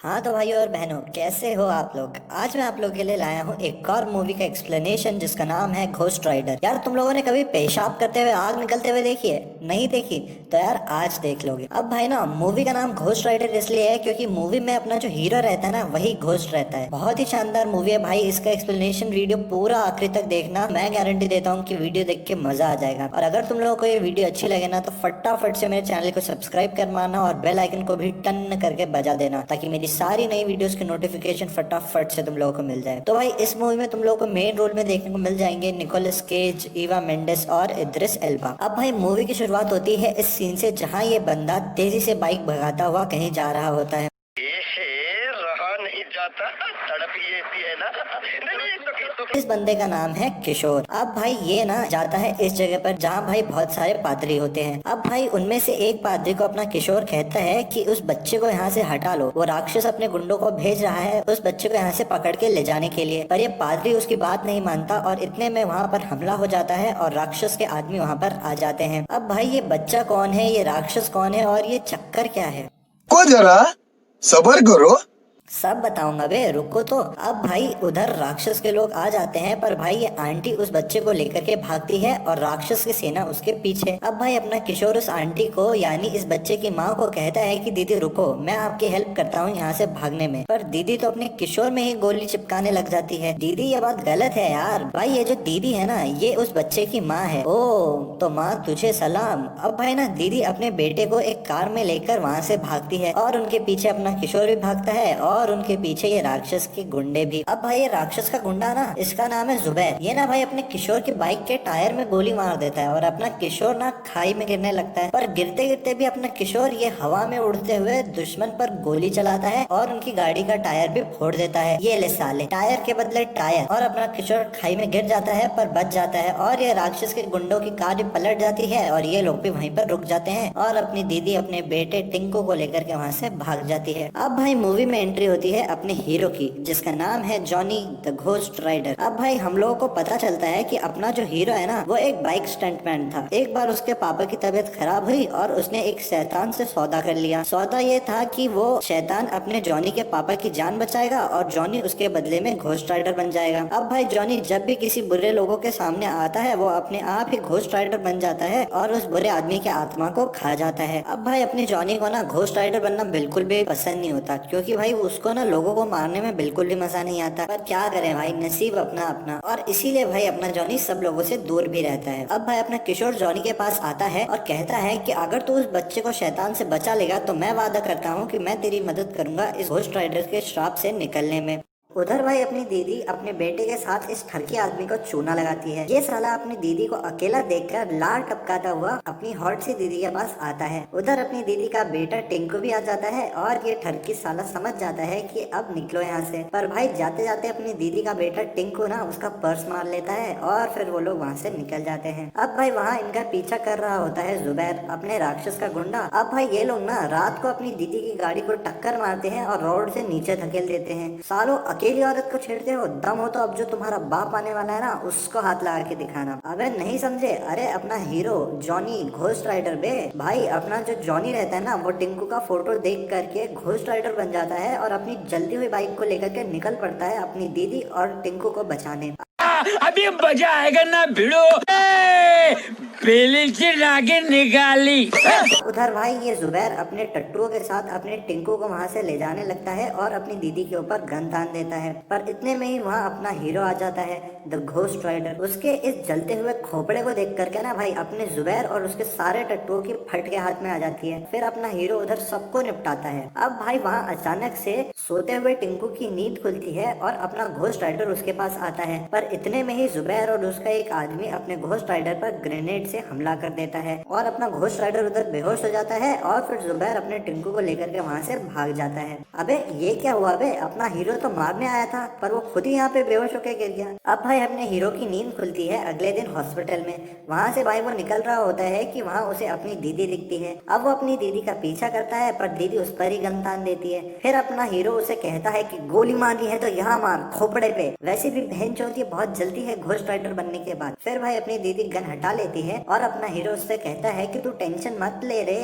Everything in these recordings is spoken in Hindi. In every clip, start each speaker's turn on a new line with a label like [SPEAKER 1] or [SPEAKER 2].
[SPEAKER 1] हाँ तो भाइयों और बहनों, कैसे हो आप लोग। आज मैं आप लोगों के लिए लाया हूँ एक और मूवी का एक्सप्लेनेशन जिसका नाम है घोस्ट राइडर। यार तुम लोगों ने कभी पेशाब करते हुए आग निकलते हुए देखी है? नहीं देखी तो यार आज देख लोगे। अब भाई ना, मूवी का नाम घोस्ट राइडर इसलिए है क्योंकि मूवी में अपना जो हीरो रहता है ना, वही घोस्ट रहता है। बहुत ही शानदार मूवी है भाई। इसका एक्सप्लेनेशन वीडियो पूरा आखिरी तक देखना, मैं गारंटी देता हूँ कि वीडियो देख के मजा आ जाएगा। और अगर तुम लोगों को ये वीडियो अच्छी लगे ना तो फटाफट से मेरे चैनल को सब्सक्राइब कर मारना और बेल आइकन को भी टन करके बजा देना, ताकि मेरी सारी नई वीडियोस की नोटिफिकेशन फटाफट से तुम लोगों को मिल जाए। तो भाई इस मूवी में तुम लोगों को मेन रोल में देखने को मिल जाएंगे निकोलस केज, ईवा मेंडेस और इद्रिस एल्बा। अब भाई मूवी की शुरुआत होती है इस सीन से जहाँ ये बंदा तेजी से बाइक भगाता हुआ कहीं जा रहा होता है।
[SPEAKER 2] रहा नहीं जाता, तड़प ये ऐसी है ना। नहीं,
[SPEAKER 1] इस बंदे का नाम है किशोर। अब भाई ये ना जाता है इस जगह पर जहाँ भाई बहुत सारे पादरी होते हैं। अब भाई उनमें से एक पादरी को अपना किशोर कहता है कि उस बच्चे को यहाँ से हटा लो, वो राक्षस अपने गुंडों को भेज रहा है उस बच्चे को यहाँ से पकड़ के ले जाने के लिए। पर ये पादरी उसकी बात नहीं मानता और इतने में वहाँ पर हमला हो जाता है और राक्षस के आदमी वहाँ पर आ जाते हैं। अब भाई ये बच्चा कौन है, ये राक्षस कौन है और ये चक्कर क्या है,
[SPEAKER 3] को जरा सबर करो,
[SPEAKER 1] सब बताऊंगा बे, रुको तो। अब भाई उधर राक्षस के लोग आ जाते हैं, पर भाई ये आंटी उस बच्चे को लेकर के भागती है और राक्षस की सेना उसके पीछे। अब भाई अपना किशोर उस आंटी को यानी इस बच्चे की माँ को कहता है कि दीदी रुको, मैं आपकी हेल्प करता हूँ यहाँ से भागने में। पर दीदी तो अपने किशोर में ही गोली चिपकाने लग जाती है। दीदी ये बात गलत है यार। भाई ये जो दीदी है ना, ये उस बच्चे की माँ है। ओ तो माँ तुझे सलाम। अब भाई ना दीदी अपने बेटे को एक कार में लेकर वहाँ से भागती है और उनके पीछे अपना किशोर भी भागता है और उनके पीछे ये राक्षस के गुंडे भी। अब भाई ये राक्षस का गुंडा ना, इसका नाम है जुबैर। ये ना भाई अपने किशोर की बाइक के टायर में गोली मार देता है और अपना किशोर ना खाई में गिरने लगता है। पर गिरते गिरते भी अपना किशोर ये हवा में उड़ते हुए दुश्मन पर गोली चलाता है और उनकी गाड़ी का टायर भी फोड़ देता है। ये ले साले, टायर के बदले टायर। और अपना किशोर खाई में गिर जाता है पर बच जाता है और ये राक्षस के गुंडों की कार भी पलट जाती है और ये लोग भी वहीं पर रुक जाते हैं और अपनी दीदी अपने बेटे टिंकू को लेकर के वहाँ से भाग जाती है। अब भाई मूवी में एंट्री होती है अपने हीरो की, जिसका नाम है जॉनी द घोस्ट राइडर। अब भाई हम लोगों को पता चलता है कि अपना जो हीरो है ना, वो एक बाइक स्टंटमैन था। एक बार उसके पापा की तबीयत खराब हुई और उसने एक शैतान से सौदा कर लिया। सौदा ये था कि वो शैतान अपने जॉनी के पापा की जान बचाएगा और जॉनी उसके बदले में घोस्ट राइडर बन जाएगा। अब भाई जॉनी जब भी किसी बुरे लोगों के सामने आता है, वो अपने आप ही घोस्ट राइडर बन जाता है और उस बुरे आदमी के आत्मा को खा जाता है। अब भाई अपनी जॉनी को ना घोस्ट राइडर बनना बिल्कुल भी पसंद नहीं होता, क्योंकि भाई उसको ना लोगों को मारने में बिल्कुल भी मजा नहीं आता। पर क्या करें भाई, नसीब अपना अपना। और इसीलिए भाई अपना जॉनी सब लोगों से दूर भी रहता है। अब भाई अपना किशोर जॉनी के पास आता है और कहता है कि अगर तू उस बच्चे को शैतान से बचा लेगा तो मैं वादा करता हूँ कि मैं तेरी मदद करूंगा इस घोस्ट राइडर के श्राप से निकलने में। उधर भाई अपनी दीदी अपने बेटे के साथ इस ठरकी आदमी को चूना लगाती है। ये साला अपनी दीदी को अकेला देखकर लार टपकाता हुआ अपनी हॉट सी दीदी के पास आता है। उधर अपनी दीदी का बेटा टिंकू भी आ जाता है और ये ठरकी साला समझ जाता है कि अब निकलो यहाँ से। पर भाई जाते जाते अपनी दीदी का बेटा टिंकू ना उसका पर्स मार लेता है और फिर वो लोग वहाँ से निकल जाते हैं। अब भाई वहाँ इनका पीछा कर रहा होता है जुबैर, अपने राक्षस का गुंडा। अब भाई ये लोग ना रात को अपनी दीदी की गाड़ी को टक्कर मारते हैं और रोड से नीचे धकेल देते हैं। सालों अकेली औरत को छेड़ते हो, दम हो तो अब जो तुम्हारा बाप आने वाला है ना, उसको हाथ लगा के दिखाना। अबे नहीं समझे? अरे अपना हीरो जॉनी घोस्ट राइडर बे। भाई अपना जो जॉनी रहता है ना, वो टिंकू का फोटो देख करके घोस्ट राइडर बन जाता है और अपनी जलती हुई बाइक को लेकर के निकल पड़ता है अपनी दीदी और टिंकू को बचाने।
[SPEAKER 4] अभी मजा आएगा ना भिड़ो, पहले से नागिन निकाली।
[SPEAKER 1] उधर भाई ये जुबैर अपने टट्टुओं के साथ अपने टिंकू को वहाँ से ले जाने लगता है और अपनी दीदी के ऊपर गन तान देता है। पर इतने में ही वहाँ अपना हीरो आ जाता है, द घोस्ट राइडर। उसके इस जलते हुए खोपड़े को देख करके ना भाई अपने जुबैर और उसके सारे टट्टुओं की फट के हाथ में आ जाती है। फिर अपना हीरो उधर सबको निपटाता है। अब भाई वहाँ अचानक से सोते हुए टिंकू की नींद खुलती है और अपना घोस्ट राइडर उसके पास आता है। पर इतने में ही जुबैर और उसका एक आदमी अपने घोस्ट राइडर पर ग्रेनेड से हमला कर देता है और अपना घोस्ट राइडर उधर बेहोश हो जाता है और फिर जुबैर अपने टिंकू को लेकर के वहाँ से भाग जाता है। अबे ये क्या हुआ बे, अपना हीरो तो मारने आया था पर वो खुद ही यहाँ पे बेहोश होकर गिर गया। अब भाई अपने हीरो की नींद खुलती है अगले दिन हॉस्पिटल में। वहाँ से भाई वो निकल रहा होता है कि वहाँ उसे अपनी दीदी दिखती है। अब वो अपनी दीदी का पीछा करता है पर दीदी उस पर ही गन तान देती है। फिर अपना हीरो उसे कहता है कि गोली मारनी है तो यहाँ मार, खोपड़े पे। वैसे भी बहन चौथी बहुत जल्दी है घोस्ट राइडर बनने के बाद। फिर भाई अपनी दीदी गन हटा लेती है और अपना हीरो उससे कहता है कि तू टेंशन मत ले रे,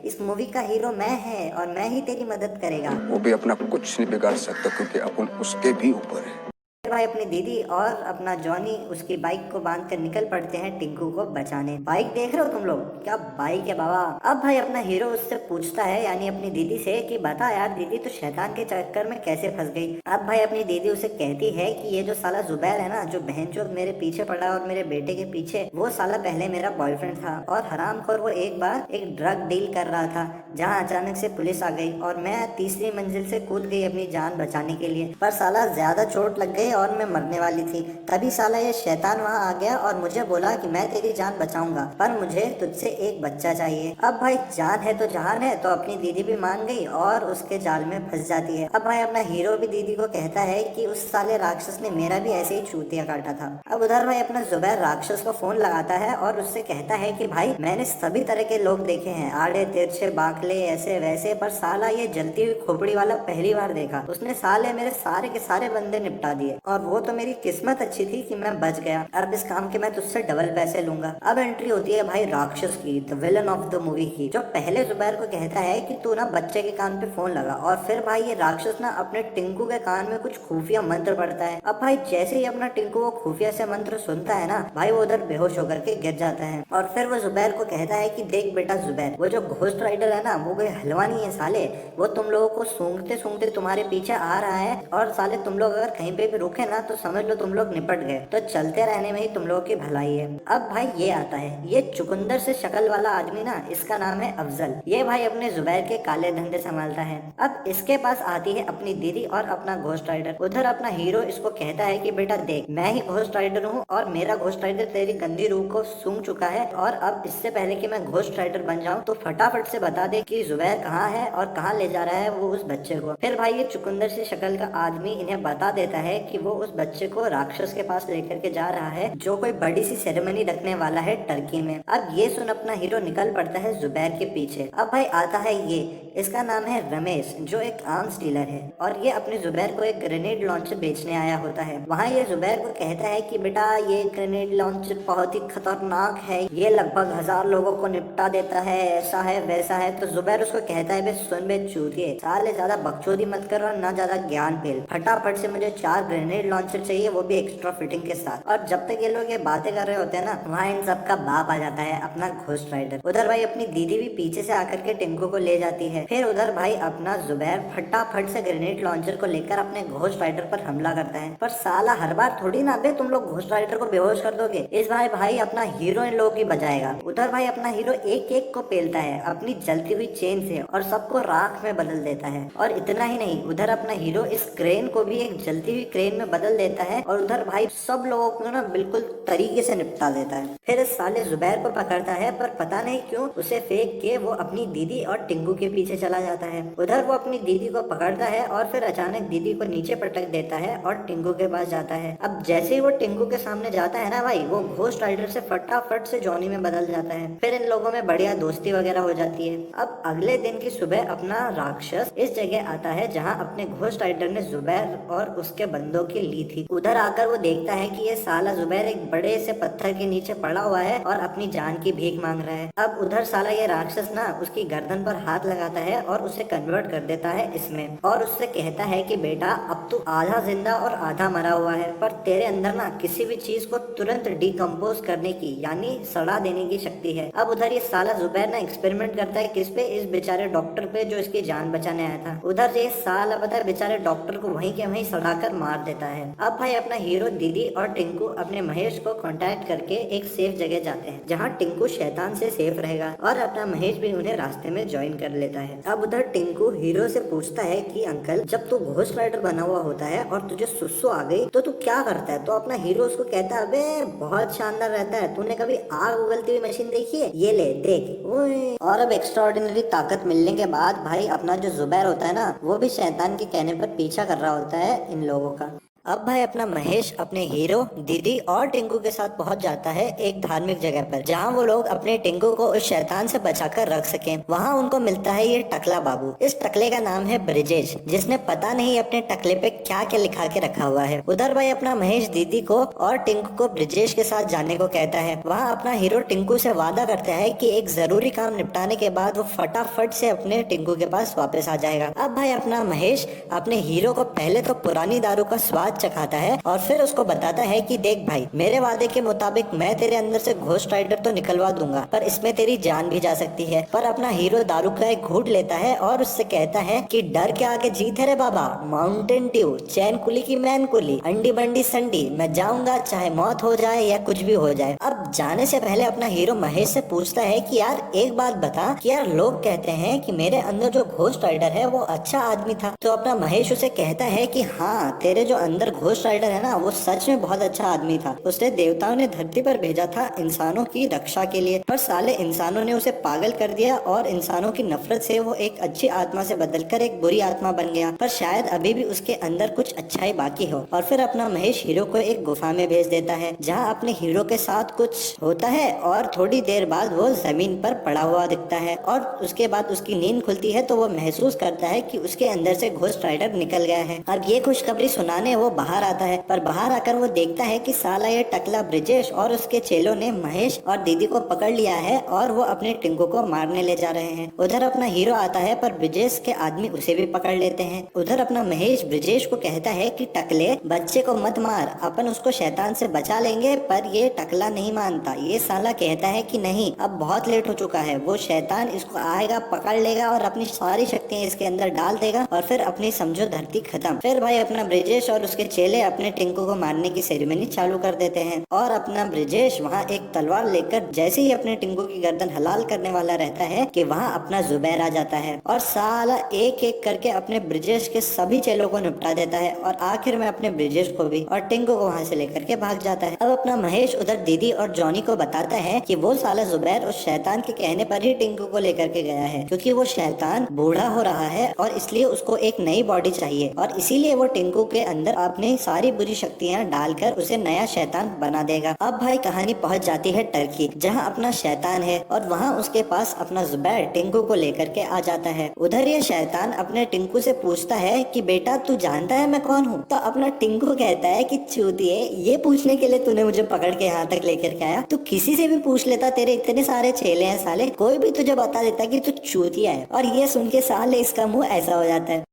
[SPEAKER 1] इस मूवी का हीरो मैं है और मैं ही तेरी मदद करेगा।
[SPEAKER 5] वो भी अपना कुछ नहीं बिगाड़ सकता क्योंकि अपन उसके भी ऊपर है।
[SPEAKER 1] फिर भाई अपनी दीदी और अपना जॉनी उसकी बाइक को बांध कर निकल पड़ते हैं टिंकू को बचाने। बाइक देख रहे हो तुम लोग, क्या बाइक है बाबा। अब भाई अपना हीरो उससे पूछता है यानी अपनी दीदी से कि बता यार दीदी तो शैतान के चक्कर में कैसे फंस गई। अब भाई अपनी दीदी उसे कहती है कि ये जो साला जुबैर है ना, जो बहनचोद मेरे पीछे पड़ा और मेरे बेटे के पीछे, वो साला पहले मेरा बॉयफ्रेंड था और हरामखोर वो एक बार एक ड्रग डील कर रहा था, जहाँ अचानक से पुलिस आ गई और मैं तीसरी मंजिल से कूद गई अपनी जान बचाने के लिए, पर साला ज्यादा चोट लग गई और मैं मरने वाली थी। तभी साला ये शैतान वहाँ आ गया और मुझे बोला कि मैं तेरी जान बचाऊंगा, पर मुझे तुझसे एक बच्चा चाहिए। अब भाई जान है तो जहान है, तो अपनी दीदी भी मान गई और उसके जाल में फंस जाती है। अब भाई अपना हीरो भी दीदी को कहता है कि उस साले राक्षस ने मेरा भी ऐसे ही चूतिया काटा था। अब उधर भाई अपना जुबैर राक्षस को फोन लगाता है और उससे कहता है कि भाई मैंने सभी तरह के लोग देखे हैं, आड़े तिरछे बाकले ऐसे वैसे, पर साला ये जलती हुई खोपड़ी वाला पहली बार देखा। उसने साले मेरे सारे के सारे बंदे निपटा दिए और वो तो मेरी किस्मत अच्छी थी कि मैं बच गया। अब इस काम के मैं तुझसे डबल पैसे लूंगा। अब एंट्री होती है भाई राक्षस की, the villain of the movie की, जो पहले जुबैर को कहता है कि तू ना बच्चे के कान पे फोन लगा, और फिर भाई ये राक्षस ना अपने टिंकू के कान में कुछ खुफिया मंत्र पढ़ता है। अब भाई जैसे ही अपना टिंकू वो खुफिया से मंत्र सुनता है ना भाई, वो उधर बेहोश होकर के गिर जाता है। और फिर वो जुबैर को कहता है कि देख बेटा जुबैर, वो जो घोस्ट राइडर है ना, वो कोई हलवा नहीं है साले, वो तुम लोगों को सूंघते सूंघते तुम्हारे पीछे आ रहा है, और साले तुम लोग अगर कहीं पे भी रुके ना तो समझ लो तुम लोग निपट गए, तो चलते रहने में ही तुम लोगों की भलाई है। अब भाई ये आता है, ये चुकंदर से शक्ल वाला आदमी ना, इसका नाम है अफजल। ये भाई अपने जुबैर के काले धंधे संभालता है। अब इसके पास आती है अपनी दीदी और अपना घोस्ट राइडर। उधर अपना हीरो इसको कहता है कि बेटा देख, मैं ही घोस्ट राइडर हूँ और मेरा घोस्ट राइडर तेरी गंदी रूह को सूंघ चुका है, और अब इससे पहले कि मैं घोस्ट राइडर बन जाऊँ तो फटाफट से बता दे कि जुबैर कहाँ है और कहाँ ले जा रहा है वो उस बच्चे को। फिर भाई ये चुकंदर से शक्ल का आदमी इन्हें बता देता है कि वो उस बच्चे को राक्षस के पास लेकर के जा रहा है, जो कोई बड़ी सी सेरेमनी रखने वाला है टर्की में। अब ये सुन अपना हीरो निकल पड़ता है जुबैर के पीछे। अब भाई आता है ये, इसका नाम है रमेश, जो एक आर्म्स डीलर है, और ये अपने जुबैर को एक ग्रेनेड लॉन्चर बेचने आया होता है। वहाँ ये जुबैर को कहता है कि बेटा ये ग्रेनेड लॉन्चर बहुत ही खतरनाक है, ये लगभग 1000 लोगों को निपटा देता है, ऐसा है वैसा है। तो जुबैर उसको कहता है बे सुन बे चूतिए, साले ज्यादा बकचोदी मत कर और ना ज्यादा ज्ञान पेल, फटाफट से मुझे 4 ग्रेनेड लॉन्चर चाहिए, वो भी एक्स्ट्रा फिटिंग के साथ। और जब तक ये लोग ये बातें कर रहे होते हैं ना, वहाँ इन सब का बाप आ जाता है, अपना घोस्ट राइडर। उधर भाई अपनी दीदी भी पीछे से आकर के टिंकू को ले जाती है। फिर उधर भाई अपना जुबैर फटाफट से ग्रेनेड लॉन्चर को लेकर अपने घोस्ट राइडर पर हमला करता है, पर साला हर बार थोड़ी ना बे तुम लोग घोस्ट राइडर को बेहोश कर दोगे, इस बार भाई अपना हीरो इन लोगों की बजाएगा। उधर भाई अपना हीरो एक एक को पेलता है अपनी जलती हुई चेन से और सबको राख में बदल देता है। और इतना ही नहीं, उधर अपना हीरो इस क्रेन को भी एक जलती हुई क्रेन में बदल देता है और उधर भाई सब लोगों को ना बिल्कुल तरीके से निपटा देता है। फिर इस साले जुबैर को पकड़ता है, पर पता नहीं क्यों उसे फेंक के वो अपनी दीदी और टिंकू के पीछे चला जाता है। उधर वो अपनी दीदी को पकड़ता है और फिर अचानक दीदी को नीचे पटक देता है और टिंकू के पास जाता है। अब जैसे ही वो टिंकू के सामने जाता है ना भाई, वो घोस्ट राइडर से फटाफट से जॉनी में बदल जाता है। फिर इन लोगों में बढ़िया दोस्ती वगैरह हो जाती है। अब अगले दिन की सुबह अपना राक्षस इस जगह आता है जहाँ अपने घोस्ट राइडर ने जुबैर और उसके बंदों की ली थी। उधर आकर वो देखता है कि ये साला जुबैर एक बड़े से पत्थर के नीचे पड़ा हुआ है और अपनी जान की भीख मांग रहा है। अब उधर साला ये राक्षस ना उसकी गर्दन पर हाथ लगाता है और उसे कन्वर्ट कर देता है इसमें, और उससे कहता है कि बेटा अब तू आधा जिंदा और आधा मरा हुआ है, पर तेरे अंदर ना किसी भी चीज को तुरंत डिकम्पोज करने की यानी सड़ा देने की शक्ति है। अब उधर ये साला जुबैर ना एक्सपेरिमेंट करता है किस पे, इस बेचारे डॉक्टर पे जो इसकी जान बचाने आया था। उधर ये साला पता है बेचारे डॉक्टर को वहीं के वहीं सड़ाकर मार देता है। अब भाई अपना हीरो दीदी और टिंकू अपने महेश को कांटेक्ट करके एक सेफ जगह जाते हैं जहाँ टिंकू शैतान से सेफ रहेगा, और अपना महेश भी उन्हें रास्ते में ज्वाइन कर लेता है। अब उधर टिंकू हीरो से पूछता है कि अंकल जब तू घोस्ट राइडर बना हुआ होता है और तुझे सुसु आ गई तो तू क्या करता है? तो अपना हीरो उसको कहता है अबे बहुत शानदार रहता है, तूने कभी आग उगलती हुई मशीन देखी है? ये ले देख। और अब एक्स्ट्रा ऑर्डिनरी ताकत मिलने के बाद भाई अपना जो जुबैर होता है ना, वो भी शैतान के कहने पर पीछा कर रहा होता है इन लोगों का। अब भाई अपना महेश अपने हीरो, दीदी और टिंकू के साथ पहुंच जाता है एक धार्मिक जगह पर, जहां वो लोग अपने टिंकू को उस शैतान से बचाकर रख सकें। वहां उनको मिलता है ये टकला बाबू। इस टकले का नाम है ब्रिजेश, जिसने पता नहीं अपने टकले पे क्या क्या लिखा के रखा हुआ है। उधर भाई अपना महेश दीदी को और टिंकू को ब्रिजेश के साथ जाने को कहता है। वहाँ अपना हीरो टिंकू से वादा करता है कि एक जरूरी काम निपटाने के बाद वो फटाफट से अपने टिंकू के पास वापस आ जाएगा। अब भाई अपना महेश अपने हीरो को पहले तो पुरानी दारू का स्वाद चखाता है और फिर उसको बताता है कि देख भाई, मेरे वादे के मुताबिक मैं तेरे अंदर से घोस्ट राइडर तो निकलवा दूंगा, पर इसमें तेरी जान भी जा सकती है। पर अपना हीरो दारू का एक घूंट लेता है और उससे कहता है कि डर के आगे जीत है रे बाबा, माउंटेन ड्यू, चैन कुली की मैन कुली, अंडी बंडी संडी, मैं जाऊंगा चाहे मौत हो जाए या कुछ भी हो जाए। अब जाने से पहले अपना हीरो महेश से पूछता है कि यार एक बात बता कि यार लोग कहते हैं कि मेरे अंदर जो घोस्ट राइडर है वो अच्छा आदमी था। तो अपना महेश उसे कहता है कि हाँ, तेरे जो अंदर घोस्ट राइडर है ना वो सच में बहुत अच्छा आदमी था। उसने देवताओं ने धरती पर भेजा था इंसानों की रक्षा के लिए, पर साले इंसानों ने उसे पागल कर दिया और इंसानों की नफरत से वो एक अच्छी आत्मा से बदलकर एक बुरी आत्मा बन गया। पर शायद अभी भी उसके अंदर कुछ अच्छाई बाकी हो। और फिर अपना महेश हीरो को एक गुफा में भेज देता है, जहाँ अपने हीरो के साथ कुछ होता है और थोड़ी देर बाद वो जमीन पर पड़ा हुआ दिखता है। और उसके बाद उसकी नींद खुलती है तो वो महसूस करता है कि उसके अंदर से घोस्ट राइडर निकल गया है। अब ये खुशखबरी सुनाने वो बाहर आता है, पर बाहर आकर वो देखता है कि साला ये टकला ब्रिजेश और उसके चेलों ने महेश और दीदी को पकड़ लिया है और वो अपने टिंकू को मारने ले जा रहे हैं। उधर अपना हीरो आता है पर ब्रिजेश के आदमी उसे भी पकड़ लेते हैं। उधर अपना महेश ब्रिजेश को कहता है कि टकले, बच्चे को मत मार, अपन उसको शैतान से बचा लेंगे। पर ये टकला नहीं मानता। ये साला कहता है कि नहीं, अब बहुत लेट हो चुका है, वो शैतान इसको आएगा, पकड़ लेगा और अपनी सारी शक्तियां इसके अंदर डाल देगा और फिर अपनी समझो धरती खत्म। फिर भाई अपना ब्रिजेश और उसके चेले अपने टिंकू को मारने की सेरेमनी चालू कर देते हैं और अपना ब्रिजेश वहाँ एक तलवार लेकर जैसे ही अपने टिंकू की गर्दन हलाल करने वाला रहता है कि वहाँ अपना जुबैर आ जाता है और साला एक एक करके अपने ब्रिजेश के सभी चेलों को निपटा देता है और आखिर में अपने ब्रिजेश को भी और टिंकू को वहाँ से लेकर के भाग जाता है। अब अपना महेश उधर दीदी और जॉनी को बताता है कि वो साला जुबैर उस शैतान के कहने पर ही टिंकू को लेकर के गया है, क्योंकि वो शैतान बूढ़ा हो रहा है और इसलिए उसको एक नई बॉडी चाहिए और इसीलिए वो टिंकू के अंदर अपनी सारी बुरी शक्तियाँ डालकर उसे नया शैतान बना देगा। अब भाई कहानी पहुंच जाती है टर्की, जहां अपना शैतान है और वहां उसके पास अपना जुबैर टिंकू को लेकर के आ जाता है। उधर ये शैतान अपने टिंकू से पूछता है कि बेटा तू जानता है मैं कौन हूँ? तो अपना टिंकू कहता है कि चूतिए, ये पूछने के लिए तूने मुझे पकड़ के यहाँ तक लेकर के आया? तू किसी से भी पूछ लेता, तेरे इतने सारे चेले हैं साले, कोई भी तुझे बता देता कि तू चूतिया है। और ये सुन के साले इसका मुंह ऐसा हो जाता है।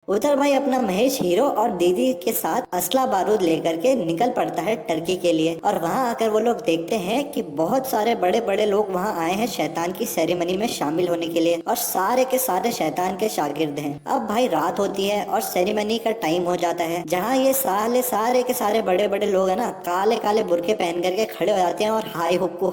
[SPEAKER 1] उधर भाई अपना महेश हीरो और दीदी के साथ असला बारूद लेकर के निकल पड़ता है टर्की के लिए और वहां आकर वो लोग देखते हैं कि बहुत सारे बड़े बड़े लोग वहां आए हैं शैतान की सेरेमनी में शामिल होने के लिए और सारे के सारे शैतान के शागिर्द हैं। अब भाई रात होती है और सेरेमनी का टाइम हो जाता है, जहाँ ये सारे के सारे बड़े बड़े लोग है ना काले काले बुरके पहन करके खड़े हो जाते हैं और हाय हुक्कू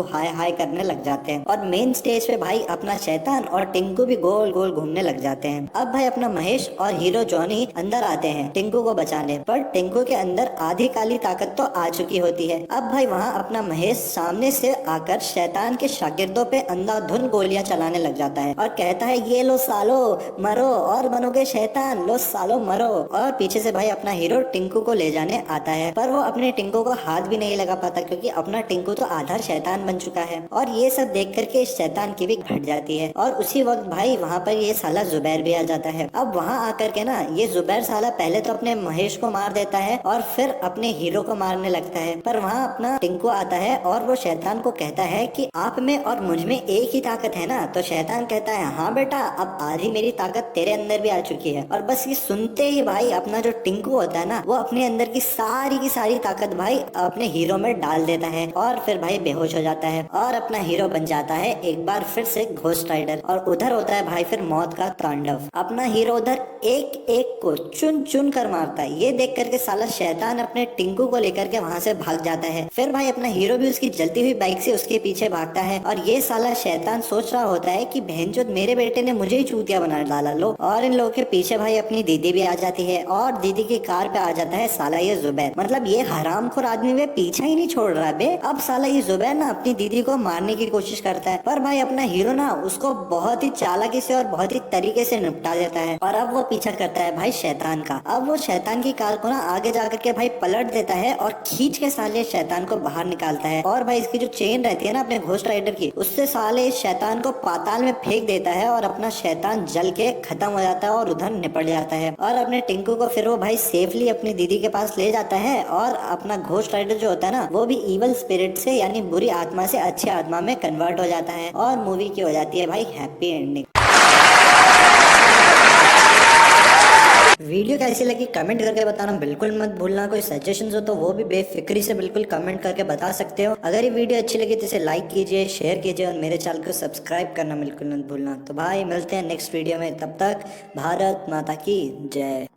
[SPEAKER 1] हाय हाय करने लग जाते हैं और मेन स्टेज पे भाई अपना शैतान और टिंकू भी गोल गोल घूमने लग जाते हैं। अब भाई अपना महेश और हीरो जॉनी अंदर आते हैं टिंकू को बचाने, पर टिंकू के अंदर आधी काली ताकत तो आ चुकी होती है। अब भाई वहाँ अपना महेश सामने से आकर शैतान के शागिर्दों पे अंधाधुंध गोलियां चलाने लग जाता है और कहता है ये लो सालो मरो और बनोगे शैतान, लो सालो मरो। और पीछे से भाई अपना हीरो टिंकू को ले जाने आता है, पर वो अपने टिंकू को हाथ भी नहीं लगा पाता क्योंकि अपना टिंकू तो आधा शैतान बन चुका है। और ये सब देख करके शैतान की भी घट जाती है और उसी वक्त भाई वहाँ पर ये साला जुबैर भी आ जाता है। अब वहाँ आकर के ना ये जुबैर साला पहले तो अपने महेश को मार देता है और फिर अपने हीरो को मारने लगता है, पर वहाँ अपना टिंकू आता है और वो शैतान को कहता है कि आप में और मुझ में एक ही ताकत है ना? तो शैतान कहता है हाँ बेटा, अब आधी मेरी ताकत तेरे अंदर भी आ चुकी है। और बस ये सुनते ही भाई अपना जो टिंकू होता है ना वो अपने अंदर की सारी ताकत भाई अपने हीरो में डाल देता है और फिर भाई बेहोश हो जाता है और अपना हीरो बन जाता है एक बार फिर से घोस्ट राइडर। और उधर होता है भाई फिर मौत का तांडव। अपना हीरो उधर एक एक को चुन चुन कर मारता है। ये देख करके साला शैतान अपने टिंकू को लेकर के वहाँ से भाग जाता है। फिर भाई अपना हीरो भी उसकी जलती हुई बाइक से उसके पीछे भागता है और ये साला शैतान सोच रहा होता है कि बहनचोद मेरे बेटे ने मुझे ही चूतिया बना डाला लो। और इन लोगों के पीछे भाई अपनी दीदी भी आ जाती है और दीदी की कार पे आ जाता है साला ये जुबैर। मतलब ये हरामखोर आदमी वे पीछा ही नहीं छोड़ रहा बे। अब साला ये जुबैर ना अपनी दीदी को मारने की कोशिश करता है, पर भाई अपना हीरो ना उसको बहुत ही चालाकी से और बहुत ही तरीके से निपटा देता है। और अब वो पीछा करता है भाई शैतान का। अब वो शैतान की कार को ना आगे जाकर के भाई पलट देता है और खींच के साले शैतान को बाहर निकालता है। और भाई इसकी जो चेन रहती है ना अपने घोस्ट राइडर की, उससे साले शैतान को पाताल में फेंक देता है और अपना शैतान जल के खत्म हो जाता है और उधर निपट जाता है। और अपने टिंकू को फिर वो भाई सेफली अपनी दीदी के पास ले जाता है और अपना घोस्ट राइडर जो होता है ना वो भी इवल स्पिरिट से यानी बुरी आत्मा से अच्छी आत्मा में कन्वर्ट हो जाता है और मूवी की हो जाती है भाई हैप्पी एंडिंग। वीडियो कैसी लगी कमेंट करके बताना बिल्कुल मत भूलना। कोई सजेशंस हो तो वो भी बेफिक्री से बिल्कुल कमेंट करके बता सकते हो। अगर ये वीडियो अच्छी लगी तो इसे लाइक कीजिए, शेयर कीजिए और मेरे चैनल को सब्सक्राइब करना बिल्कुल मत भूलना। तो भाई मिलते हैं नेक्स्ट वीडियो में, तब तक भारत माता की जय।